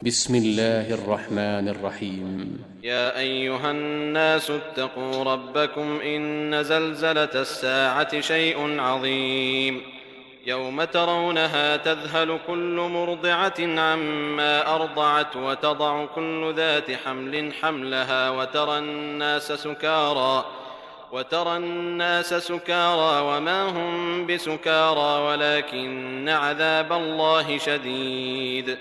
بسم الله الرحمن الرحيم. يا أيها الناس اتقوا ربكم إن زلزلة الساعة شيء عظيم. يوم ترونها تذهل كل مرضعة عما أرضعت وتضع كل ذات حمل حملها وترى الناس سكارى وما هم بسكارى ولكن عذاب الله شديد.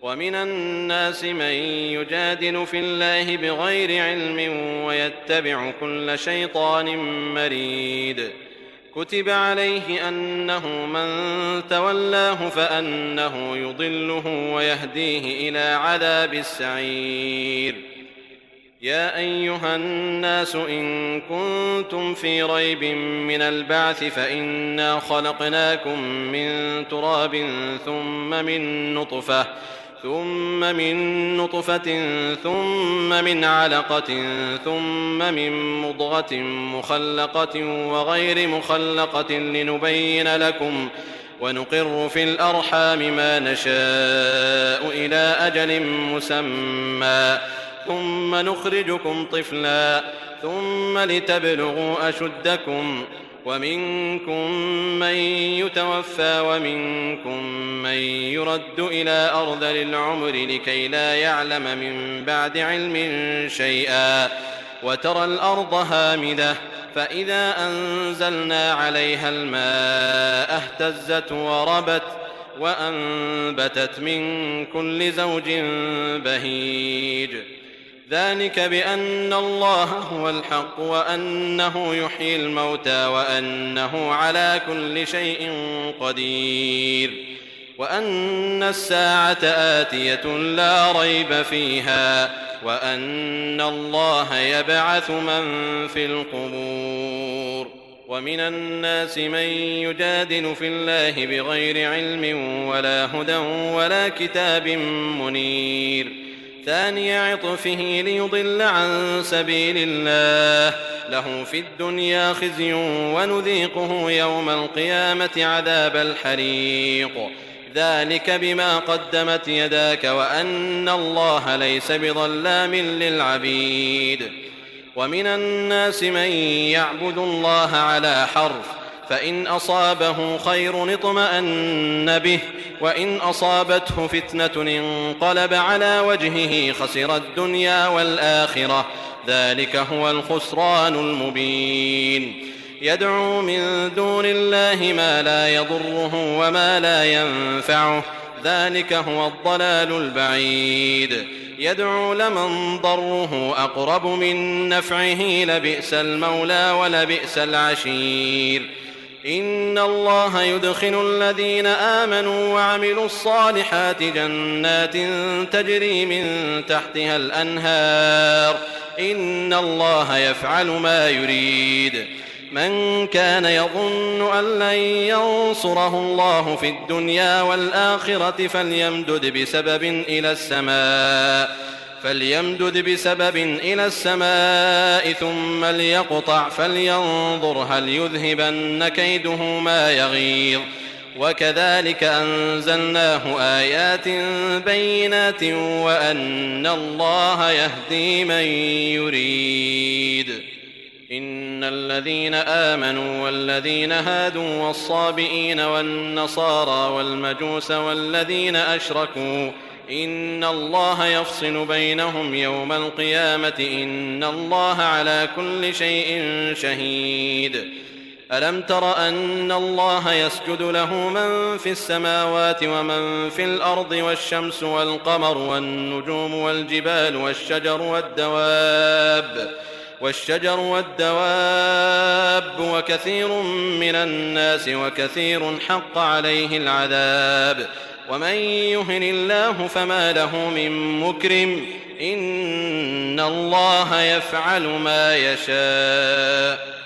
ومن الناس من يجادل في الله بغير علم ويتبع كل شيطان مريد. كتب عليه أنه من تولاه فأنه يضله ويهديه إلى عذاب السعير. يا أيها الناس إن كنتم في ريب من البعث فإنا خلقناكم من تراب ثم من نطفة ثم من علقة ثم من مضغة مخلقة وغير مخلقة لنبين لكم ونقر في الأرحام ما نشاء إلى أجل مسمى ثم نخرجكم طفلا ثم لتبلغوا أشدكم ومنكم من يتوفى ومنكم من يرد إلى أرذل العمر لكي لا يعلم من بعد علم شيئا. وترى الأرض هامدة فإذا أنزلنا عليها الماء اهتزت وربت وأنبتت من كل زوج بهيج. ذلك بأن الله هو الحق وأنه يحيي الموتى وأنه على كل شيء قدير وأن الساعة آتية لا ريب فيها وأن الله يبعث من في القبور. ومن الناس من يجادل في الله بغير علم ولا هدى ولا كتاب منير. ثاني عطفه ليضل عن سبيل الله له في الدنيا خزي ونذيقه يوم القيامة عذاب الحريق. ذلك بما قدمت يداك وأن الله ليس بظلام للعبيد. ومن الناس من يعبد الله على حرف فإن أصابه خير اطمأن به وإن أصابته فتنة انقلب على وجهه خسر الدنيا والآخرة ذلك هو الخسران المبين. يدعو من دون الله ما لا يضره وما لا ينفعه ذلك هو الضلال البعيد. يدعو لمن ضره أقرب من نفعه لبئس المولى ولبئس العشير. إن الله يدخل الذين آمنوا وعملوا الصالحات جنات تجري من تحتها الأنهار إن الله يفعل ما يريد. من كان يظن أن لن ينصره الله في الدنيا والآخرة فليمدد بسبب إلى السماء ثم ليقطع فلينظر هل يذهبن كيده ما يغيظ. وكذلك أنزلناه آيات بينات وأن الله يهدي من يريد. إن الذين آمنوا والذين هادوا والصابئين والنصارى والمجوس والذين أشركوا إن الله يفصل بينهم يوم القيامة إن الله على كل شيء شهيد. ألم تر أن الله يسجد له من في السماوات ومن في الأرض والشمس والقمر والنجوم والجبال والشجر والدواب وكثير من الناس وكثير حق عليه العذاب. ومن يهن الله فما له من مكرم إن الله يفعل ما يشاء.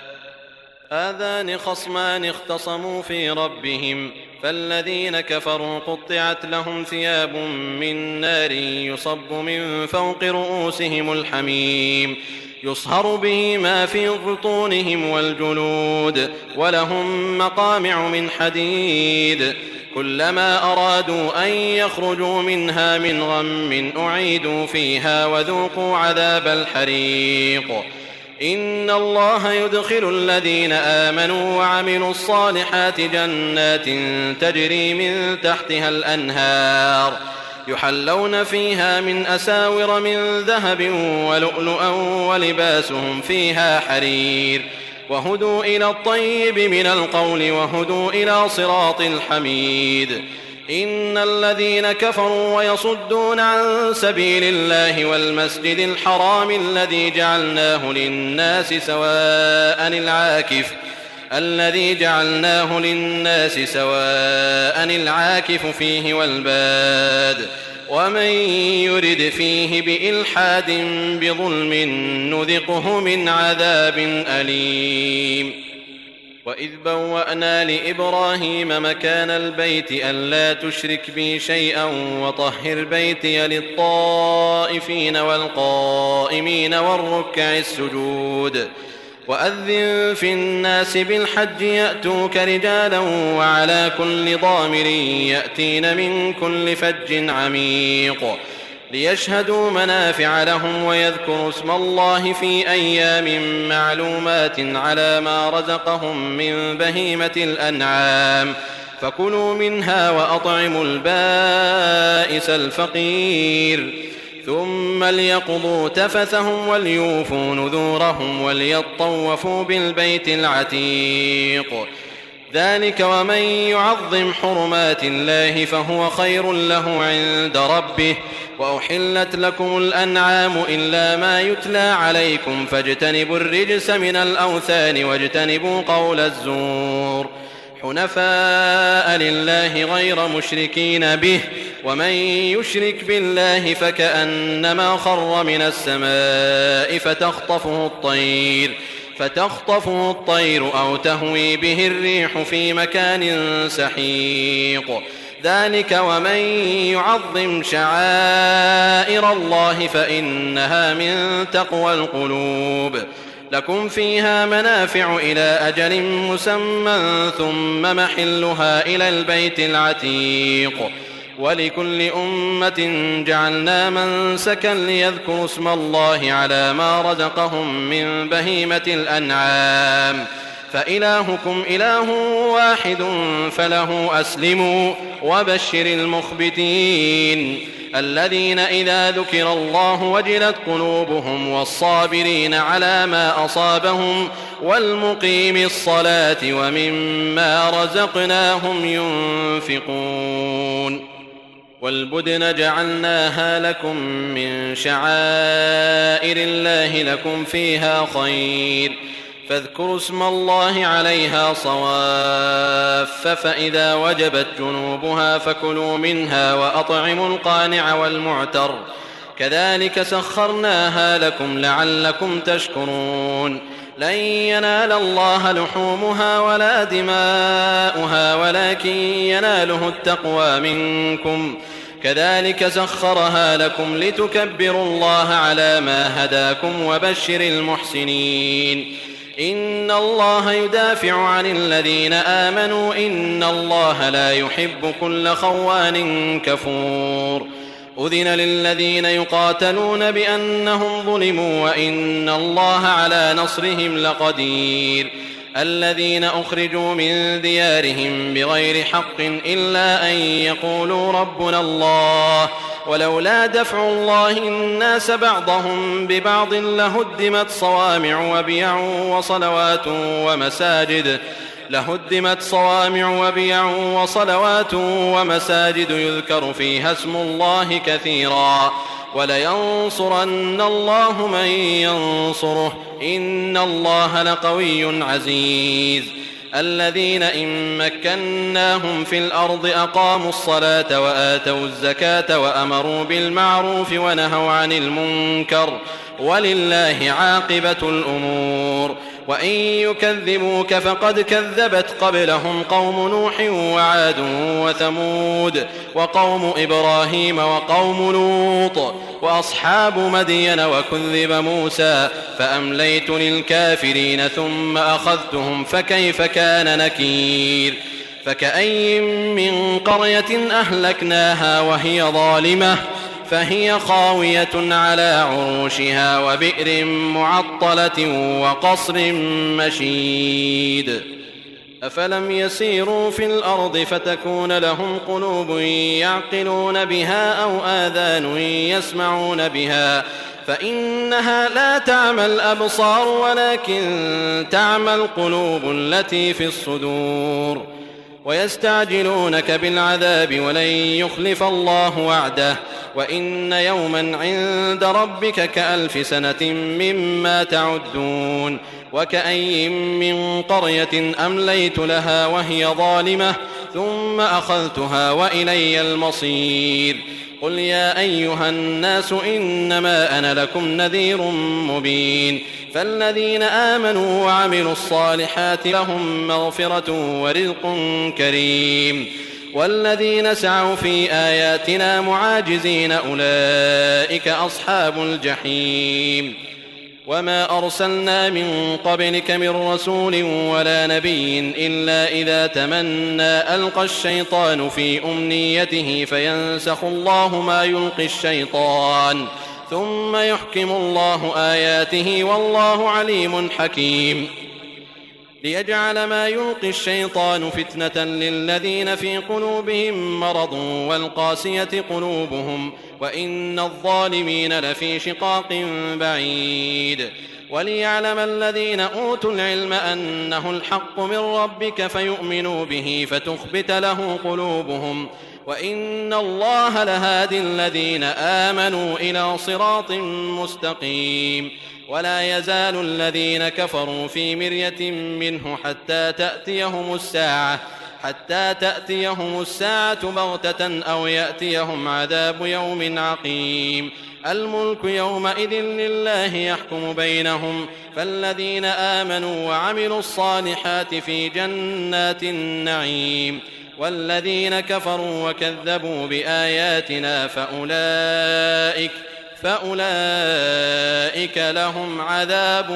هذان خصمان اختصموا في ربهم فالذين كفروا قطعت لهم ثياب من نار يصب من فوق رؤوسهم الحميم يصهر به ما في بطونهم والجلود ولهم مقامع من حديد كلما أرادوا أن يخرجوا منها من غم أعيدوا فيها وذوقوا عذاب الحريق. إن الله يدخل الذين آمنوا وعملوا الصالحات جنات تجري من تحتها الأنهار يحلون فيها من أساور من ذهب ولؤلؤا ولباسهم فيها حرير وهدوا إلى الطيب من القول وهدوا إلى صراط الحميد. إن الذين كفروا ويصدون عن سبيل الله والمسجد الحرام الذي جعلناه للناس سواء العاكف فيه والباد ومن يرد فيه بإلحاد بظلم نذقه من عذاب أليم. وإذ بوأنا لإبراهيم مكان البيت ألا تشرك بي شيئا وطهر بيتي للطائفين والقائمين والركع السجود. وأذن في الناس بالحج يأتوك رجالا وعلى كل ضامر يأتين من كل فج عميق ليشهدوا منافع لهم ويذكروا اسم الله في أيام معلومات على ما رزقهم من بهيمة الأنعام فكلوا منها وأطعموا البائس الفقير ثم ليقضوا تفثهم وليوفوا نذورهم وليطوفوا بالبيت العتيق. ذلك ومن يعظم حرمات الله فهو خير له عند ربه. وأحلت لكم الأنعام إلا ما يتلى عليكم فاجتنبوا الرجس من الأوثان واجتنبوا قول الزور حنفاء لله غير مشركين به ومن يشرك بالله فكأنما خر من السماء فتخطفه الطير أو تهوي به الريح في مكان سحيق. ذلك ومن يعظم شعائر الله فإنها من تقوى القلوب. لكم فيها منافع إلى أجل مسمى ثم محلها إلى البيت العتيق. ولكل أمة جعلنا منسكا ليذكروا اسم الله على ما رزقهم من بهيمة الأنعام فإلهكم إله واحد فله أسلموا وبشر المخبتين الذين إذا ذكر الله وجلت قلوبهم والصابرين على ما أصابهم والمقيم الصلاة وممما رزقناهم ينفقون. والبدن جعلناها لكم من شعائر الله لكم فيها خير فاذكروا اسم الله عليها صواف فإذا وجبت جنوبها فكلوا منها وأطعموا القانع والمعتر كذلك سخرناها لكم لعلكم تشكرون. لن ينال الله لحومها ولا دماؤها ولكن يناله التقوى منكم كذلك سخرها لكم لتكبروا الله على ما هداكم وبشر المحسنين. إن الله يدافع عن الذين آمنوا إن الله لا يحب كل خوان كفور. أذن للذين يقاتلون بأنهم ظلموا وإن الله على نصرهم لقدير. الذين أخرجوا من ديارهم بغير حق إلا أن يقولوا ربنا الله ولولا دفع الله الناس بعضهم ببعض لهدمت صوامع وبيع وصلوات ومساجد يذكر فيها اسم الله كثيرا ولينصرن الله من ينصره إن الله لقوي عزيز. الذين إن مكناهم في الأرض أقاموا الصلاة وآتوا الزكاة وأمروا بالمعروف ونهوا عن المنكر ولله عاقبة الأمور. وإن يكذبوك فقد كذبت قبلهم قوم نوح وعاد وثمود وقوم إبراهيم وقوم لوط وأصحاب مدين وكذب موسى فأمليت للكافرين ثم أخذتهم فكيف كان نكير. فكأي من قرية أهلكناها وهي ظالمة فهي خاوية على عروشها وبئر معطلة وقصر مشيد أفلم يسيروا في الأرض فتكون لهم قلوب يعقلون بها أو آذان يسمعون بها فإنها لا تعمى الأبصار ولكن تعمى القلوب التي في الصدور ويستعجلونك بالعذاب ولن يخلف الله وعده وإن يوما عند ربك كألف سنة مما تعدون وكأي من قرية أمليت لها وهي ظالمة ثم أخذتها وإلي المصير قل يا أيها الناس إنما أنا لكم نذير مبين فالذين آمنوا وعملوا الصالحات لهم مغفرة ورزق كريم والذين سعوا في آياتنا معاجزين أولئك أصحاب الجحيم وما أرسلنا من قبلك من رسول ولا نبي إلا إذا تمنى ألقى الشيطان في أمنيته فينسخ الله ما يلقي الشيطان ثم يحكم الله آياته والله عليم حكيم ليجعل ما يلقي الشيطان فتنة للذين في قلوبهم مرض والقاسية قلوبهم وإن الظالمين لفي شقاق بعيد وليعلم الذين أوتوا العلم أنه الحق من ربك فيؤمنوا به فتخبت له قلوبهم وإن الله لهادي الذين آمنوا إلى صراط مستقيم ولا يزال الذين كفروا في مرية منه حتى تأتيهم الساعة بغتة أو يأتيهم عذاب يوم عقيم الملك يومئذ لله يحكم بينهم فالذين آمنوا وعملوا الصالحات في جنات النعيم والذين كفروا وكذبوا بآياتنا فأولئك لهم عذاب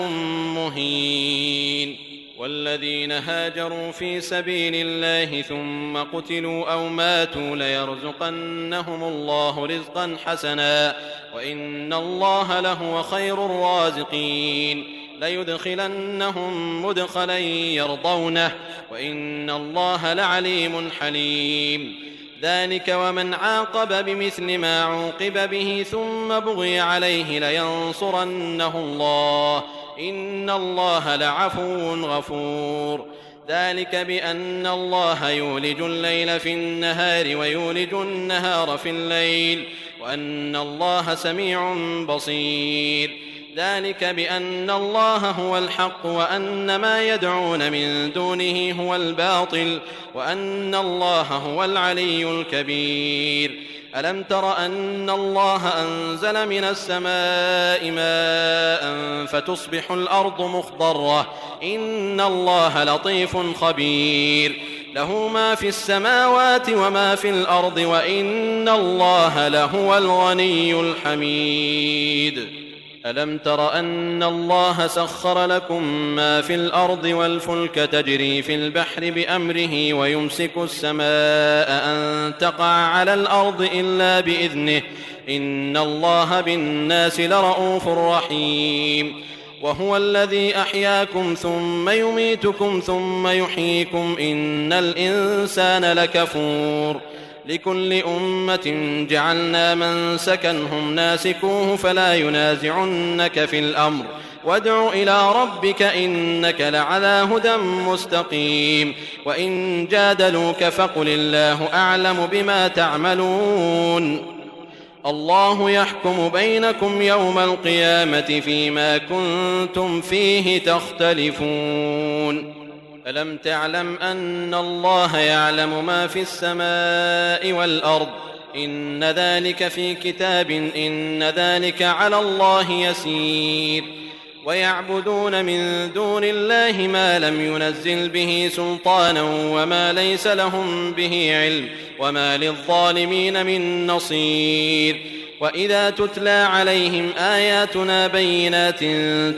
مهين والذين هاجروا في سبيل الله ثم قتلوا أو ماتوا ليرزقنهم الله رزقا حسنا وإن الله لهو خير الرازقين ليدخلنهم مدخلا يرضونه وإن الله لعليم حليم ذلك ومن عاقب بمثل ما عوقب به ثم بغي عليه لينصرنه الله إن الله لعفو غفور ذلك بأن الله يولج الليل في النهار ويولج النهار في الليل وأن الله سميع بصير ذلك بأن الله هو الحق وأن ما يدعون من دونه هو الباطل وأن الله هو العلي الكبير ألم تر أن الله أنزل من السماء ماء فتصبح الأرض مخضرة إن الله لطيف خبير له ما في السماوات وما في الأرض وإن الله لهو الغني الحميد ألم تر أن الله سخر لكم ما في الأرض والفلك تجري في البحر بأمره ويمسك السماء أن تقع على الأرض إلا بإذنه إن الله بالناس لرءوف رحيم وهو الذي أحياكم ثم يميتكم ثم يحييكم إن الإنسان لكفور لكل أمة جعلنا منسكا هم ناسكوه فلا ينازعنك في الأمر وادع إلى ربك إنك لعلى هدى مستقيم وإن جادلوك فقل الله أعلم بما تعملون الله يحكم بينكم يوم القيامة فيما كنتم فيه تختلفون ألم تعلم أن الله يعلم ما في السماء والأرض إن ذلك في كتاب إن ذلك على الله يسير ويعبدون من دون الله ما لم ينزل به سلطانا وما ليس لهم به علم وما للظالمين من نصير وإذا تتلى عليهم آياتنا بينات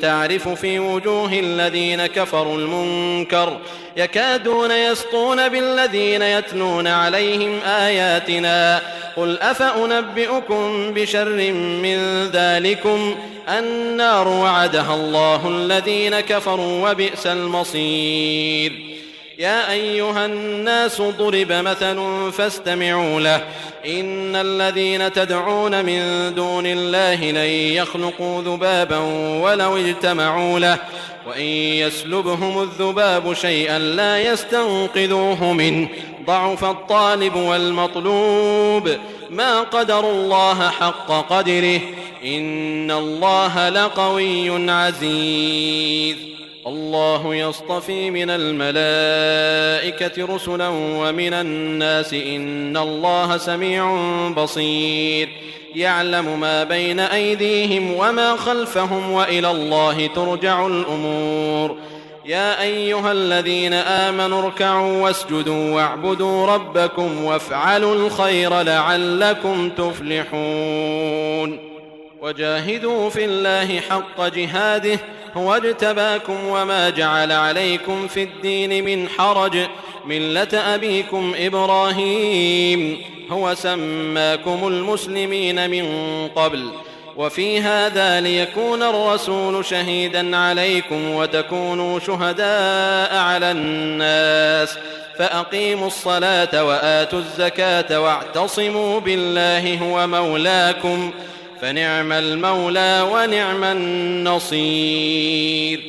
تعرف في وجوه الذين كفروا المنكر يكادون يسطون بالذين يتلون عليهم آياتنا قل أفأنبئكم بشر من ذلكم النار وعدها الله الذين كفروا وبئس المصير. يا أيها الناس ضرب مثل فاستمعوا له إن الذين تدعون من دون الله لن يخلقوا ذبابا ولو اجتمعوا له وإن يسلبهم الذباب شيئا لا يستنقذوه منه ضعف الطالب والمطلوب ما قدروا الله حق قدره إن الله لقوي عزيز. الله يصطفي من الملائكة رسلا ومن الناس إن الله سميع بصير يعلم ما بين أيديهم وما خلفهم وإلى الله ترجع الأمور. يا أيها الذين آمنوا اركعوا واسجدوا واعبدوا ربكم وافعلوا الخير لعلكم تفلحون. وجاهدوا في الله حق جهاده هو اجتباكم وما جعل عليكم في الدين من حرج ملة أبيكم إبراهيم هو سماكم المسلمين من قبل وفي هذا ليكون الرسول شهيدا عليكم وتكونوا شهداء على الناس فأقيموا الصلاة وآتوا الزكاة واعتصموا بالله هو مولاكم فنعم المولى ونعم النصير.